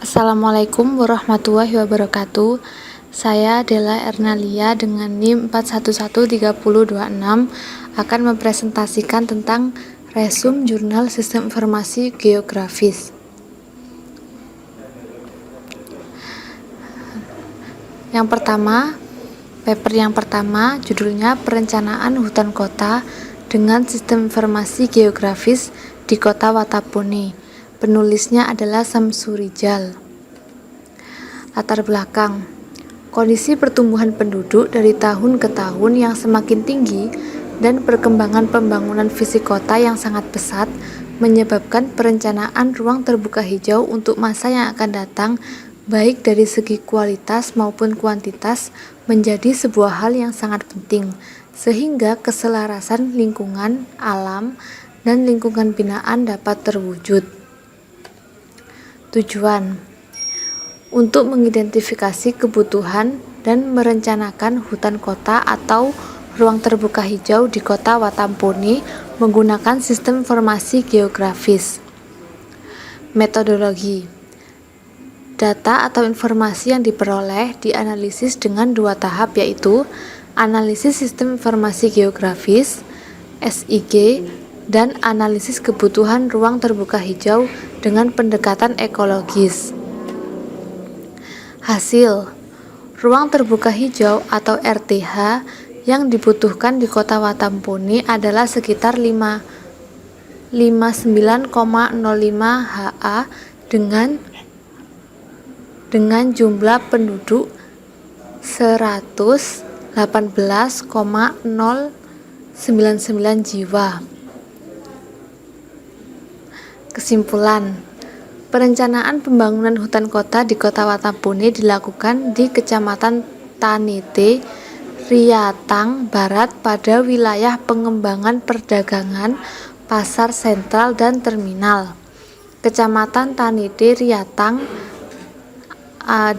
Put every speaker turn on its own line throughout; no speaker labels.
Assalamualaikum warahmatullahi wabarakatuh. Saya Della Ernalia dengan NIM 4113026 akan mempresentasikan tentang resume Jurnal Sistem Informasi Geografis. Paper yang pertama judulnya Perencanaan Hutan Kota dengan Sistem Informasi Geografis di Kota Watapone. Penulisnya adalah Samsurijal. Latar belakang: kondisi pertumbuhan penduduk dari tahun ke tahun yang semakin tinggi dan perkembangan pembangunan fisik kota yang sangat pesat menyebabkan perencanaan ruang terbuka hijau untuk masa yang akan datang, baik dari segi kualitas maupun kuantitas, menjadi sebuah hal yang sangat penting, sehingga keselarasan lingkungan, alam, dan lingkungan binaan dapat terwujud. Tujuan: untuk mengidentifikasi kebutuhan dan merencanakan hutan kota atau ruang terbuka hijau di Kota Watapone menggunakan sistem informasi geografis. Metodologi: data atau informasi yang diperoleh dianalisis dengan dua tahap, yaitu analisis sistem informasi geografis (SIG) dan analisis kebutuhan ruang terbuka hijau dengan pendekatan ekologis. Hasil: ruang terbuka hijau atau RTH yang dibutuhkan di Kota Watapone adalah sekitar 59,05 ha dengan jumlah penduduk 118,099 jiwa. Kesimpulan: perencanaan pembangunan hutan kota di Kota Watapone dilakukan di Kecamatan Tanete, Riatang Barat pada wilayah pengembangan perdagangan, pasar sentral dan terminal. Kecamatan Tanete Riatang,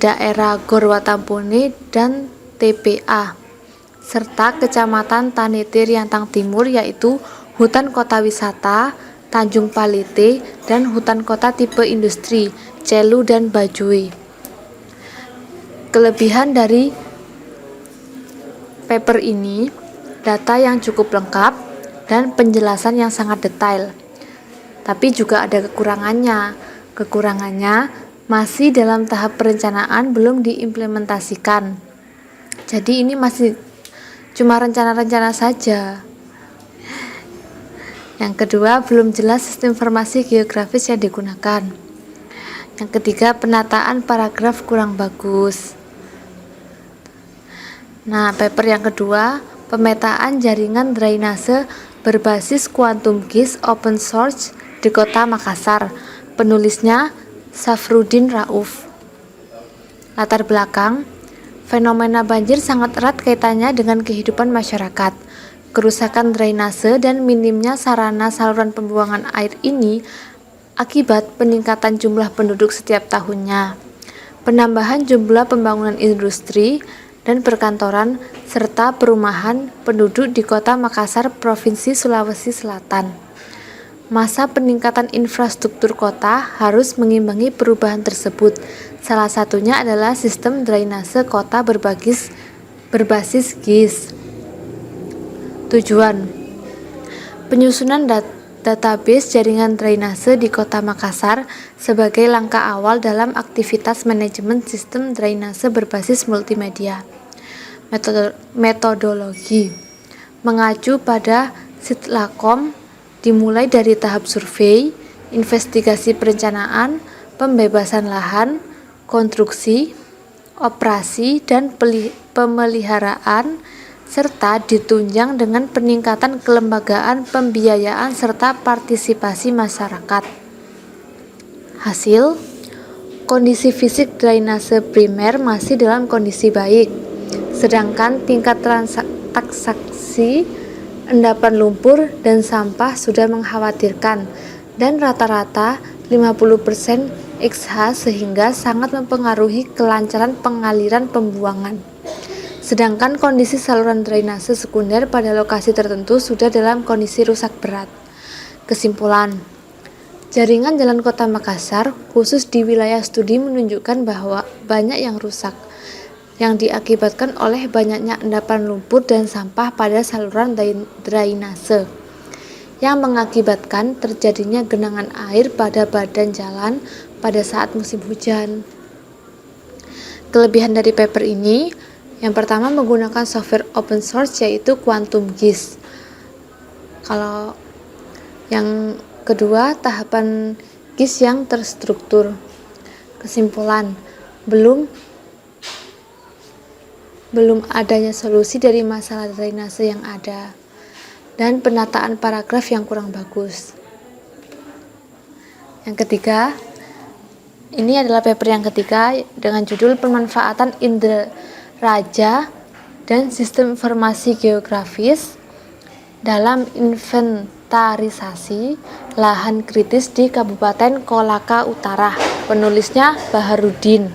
daerah Gor Watapone dan TPA, serta Kecamatan Tanete Riatang Timur, yaitu hutan kota wisata Tanjung Palete dan hutan kota tipe industri Celu dan Bajoe. Kelebihan dari paper ini, data yang cukup lengkap dan penjelasan yang sangat detail. Tapi juga ada kekurangannya. Kekurangannya masih dalam tahap perencanaan, belum diimplementasikan. Jadi ini masih cuma rencana-rencana saja. Yang kedua, belum jelas sistem informasi geografis yang digunakan. Yang ketiga, penataan paragraf kurang bagus. Nah, paper yang kedua, pemetaan jaringan drainase berbasis quantum GIS open source di Kota Makassar. Penulisnya Safruddin Rauf. Latar belakang: fenomena banjir sangat erat kaitannya dengan kehidupan masyarakat. Kerusakan drainase dan minimnya sarana saluran pembuangan air ini akibat peningkatan jumlah penduduk setiap tahunnya, penambahan jumlah pembangunan industri dan perkantoran, serta perumahan penduduk di Kota Makassar, Provinsi Sulawesi Selatan. Masa peningkatan infrastruktur kota harus mengimbangi perubahan tersebut. Salah satunya adalah sistem drainase kota berbasis GIS. Tujuan: penyusunan database jaringan drainase di Kota Makassar sebagai langkah awal dalam aktivitas manajemen sistem drainase berbasis multimedia. Metodologi: mengacu pada Sitlakom, dimulai dari tahap survei, investigasi perencanaan, pembebasan lahan, konstruksi, operasi, dan pemeliharaan, serta ditunjang dengan peningkatan kelembagaan, pembiayaan, serta partisipasi masyarakat. Hasil: kondisi fisik drainase primer masih dalam kondisi baik, sedangkan tingkat transaksi endapan lumpur dan sampah sudah mengkhawatirkan, dan rata-rata 50% XH, sehingga sangat mempengaruhi kelancaran pengaliran pembuangan. Sedangkan kondisi saluran drainase sekunder pada lokasi tertentu sudah dalam kondisi rusak berat. Kesimpulan: Jaringan jalan Kota Makassar, khusus di wilayah studi, menunjukkan bahwa banyak yang rusak, yang diakibatkan oleh banyaknya endapan lumpur dan sampah pada saluran drainase, yang mengakibatkan terjadinya genangan air pada badan jalan pada saat musim hujan. Kelebihan dari paper ini, yang pertama menggunakan software open source yaitu Quantum GIS. Kalau yang kedua, tahapan GIS yang terstruktur. Kesimpulan, belum adanya solusi dari masalah drainase yang ada, dan penataan paragraf yang kurang bagus. Yang ketiga, ini adalah paper yang ketiga dengan judul Pemanfaatan Inderaja dan Sistem Informasi Geografis dalam Inventarisasi Lahan Kritis di Kabupaten Kolaka Utara. Penulisnya Baharudin.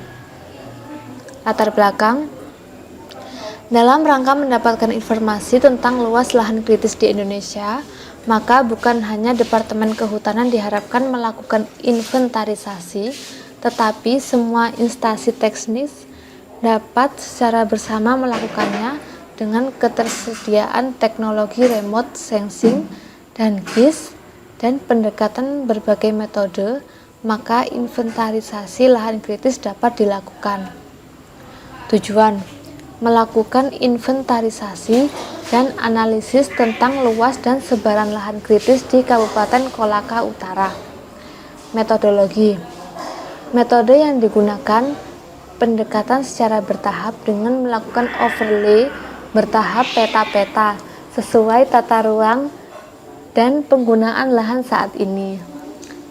Latar belakang, dalam rangka mendapatkan informasi tentang luas lahan kritis di Indonesia, maka bukan hanya Departemen Kehutanan diharapkan melakukan inventarisasi, tetapi semua instansi teknis dapat secara bersama melakukannya dengan ketersediaan teknologi remote sensing dan GIS dan pendekatan berbagai metode, maka inventarisasi lahan kritis dapat dilakukan. Tujuan: melakukan inventarisasi dan analisis tentang luas dan sebaran lahan kritis di Kabupaten Kolaka Utara. Metodologi: metode yang digunakan pendekatan secara bertahap dengan melakukan overlay bertahap peta-peta sesuai tata ruang dan penggunaan lahan saat ini.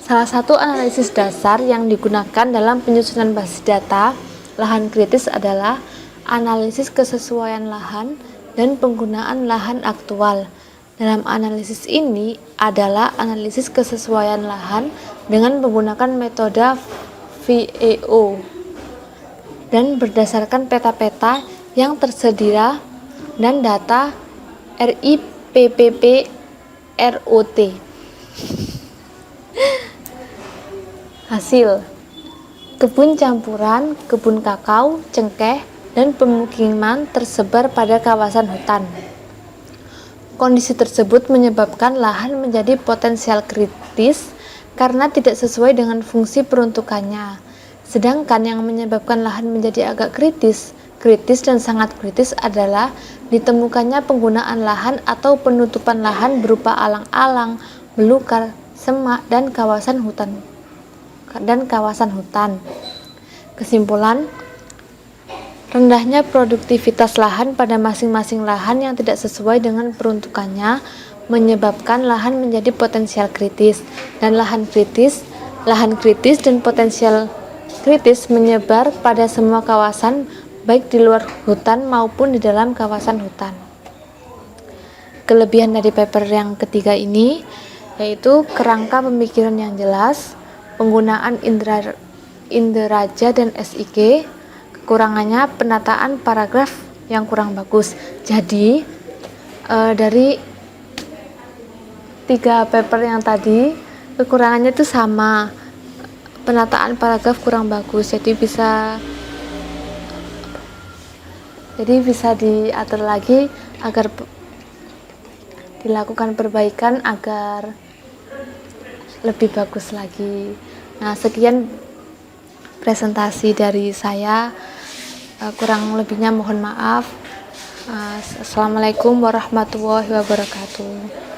Salah satu analisis dasar yang digunakan dalam penyusunan basis data lahan kritis adalah analisis kesesuaian lahan dan penggunaan lahan aktual. Dalam analisis ini adalah analisis kesesuaian lahan dengan menggunakan metode VEO dan berdasarkan peta-peta yang tersedia dan data RIPPP ROT. Hasil: kebun campuran, kebun kakao, cengkeh, dan pemukiman tersebar pada kawasan hutan. Kondisi tersebut menyebabkan lahan menjadi potensial kritis karena tidak sesuai dengan fungsi peruntukannya. Sedangkan yang menyebabkan lahan menjadi agak kritis dan sangat kritis adalah ditemukannya penggunaan lahan atau penutupan lahan berupa alang-alang, belukar, semak, dan kawasan hutan. Kesimpulan, rendahnya produktivitas lahan pada masing-masing lahan yang tidak sesuai dengan peruntukannya menyebabkan lahan menjadi potensial kritis, dan lahan kritis dan potensial kritis menyebar pada semua kawasan, baik di luar hutan maupun di dalam kawasan hutan. Kelebihan dari paper yang ketiga ini yaitu kerangka pemikiran yang jelas, penggunaan inderaja dan SIG. Kekurangannya penataan paragraf yang kurang bagus. Jadi dari 3 paper yang tadi kekurangannya itu sama, penataan paragraf kurang bagus, jadi bisa diatur lagi agar dilakukan perbaikan agar lebih bagus lagi. Nah, sekian presentasi dari saya, kurang lebihnya mohon maaf. Assalamualaikum warahmatullahi wabarakatuh.